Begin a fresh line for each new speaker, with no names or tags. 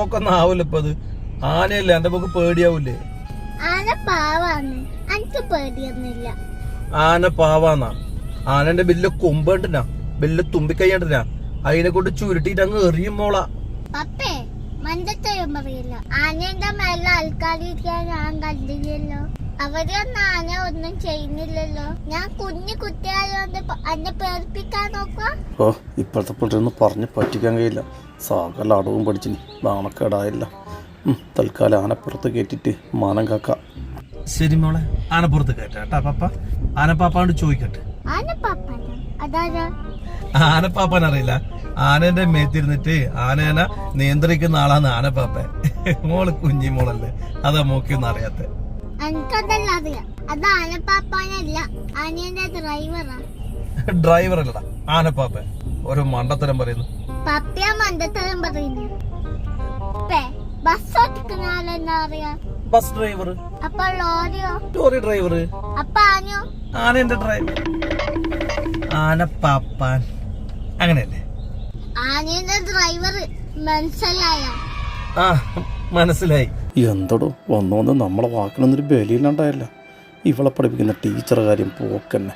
പോക്കൊന്നും ആവൂല ഇപ്പൊ അത്. ആനയല്ലേ, എന്റെ പോക്ക് പേടിയാവൂലേ?
ആന പാവാണ്, എനിക്ക് പേടിയൊന്നുമില്ല.
ആന പാവാന്നാ? ആനന്റെ വലിയ കൊമ്പണ്ടിനാ, വലിയ തുമ്പിക്കൈണ്ടിനാ, അതിനെ കൊണ്ട് ചുരുട്ടിട്ട് അങ്ങ് എറിയുമ്പോളാ.
പപ്പേ മണ്ടത്തരം പറയില്ല. ആനയുടെ മേലെ ആൾക്കാരിക്കാൻ ഞാൻ കണ്ടില്ലല്ലോ. അവരൊന്നും ആന ഒന്നും ചെയ്യുന്നില്ലല്ലോ. ഞാൻ കുഞ്ഞു കുട്ടിയായോണ്ട് എന്നെ പേർപ്പിക്കാൻ നോക്കുക.
ഓ, ഇപ്പോഴത്തെ പിള്ളേരൊന്നും പറഞ്ഞ് പറ്റിക്കാൻ കഴിയില്ല. സകല അടവും പഠിച്ചിനി, നാണക്കേടായില്ല. തൽക്കാലം ആനപ്പുറത്ത് കയറ്റിട്ട് മാനം കാക്കാം. ശരി മോളെ, ആനപ്പുറത്ത് കയറ്റാ പപ്പ. ആനപ്പാപ്പാണ്ട് ചോദിക്കട്ടെ. ആനപ്പാപ്പാൻ അറിയില്ല, ആനന്റെ മേത്തിരുന്നിട്ട് ആനേനെ നിയന്ത്രിക്കുന്ന ആളാണ് ആനപ്പാപ്പ. മോള് കുഞ്ഞി മോളല്ലേ, അതാ മോക്കൊന്നും അറിയാത്ത.
എനിക്കതല്ല അറിയാം, അത് ആനപ്പാപ്പാനല്ല, ആനേന്റെ ഡ്രൈവറാ.
ഡ്രൈവർ അല്ലടാ ആനപ്പാപ്പ. ഒരു മണ്ടത്തരം പറയുന്നു.
പപ്പയാ മണ്ടത്തരം പറയുന്നു. ബസ് ഓടിക്കുന്ന ആളെന്താ അറിയാ?
Bus driver.
അപ്പൊ ലോറിയോ?
Lorry driver.
അപ്പൊ ആനയോ?
ആനന്റെ ഡ്രൈവർ. ആനപ്പാപ്പാൻ അങ്ങനെയല്ലേ?
ആനയുടെ ഡ്രൈവർ മനസ്സിലായ?
ആ മനസ്സിലായി. എന്തോടോ വന്നോന്ന് നമ്മളെ വാക്കിനൊന്നൊരു ബലിയില്ലാണ്ടായല്ല. ഇവളെ പഠിപ്പിക്കുന്ന ടീച്ചർ കാര്യം പോക്കന്നെ.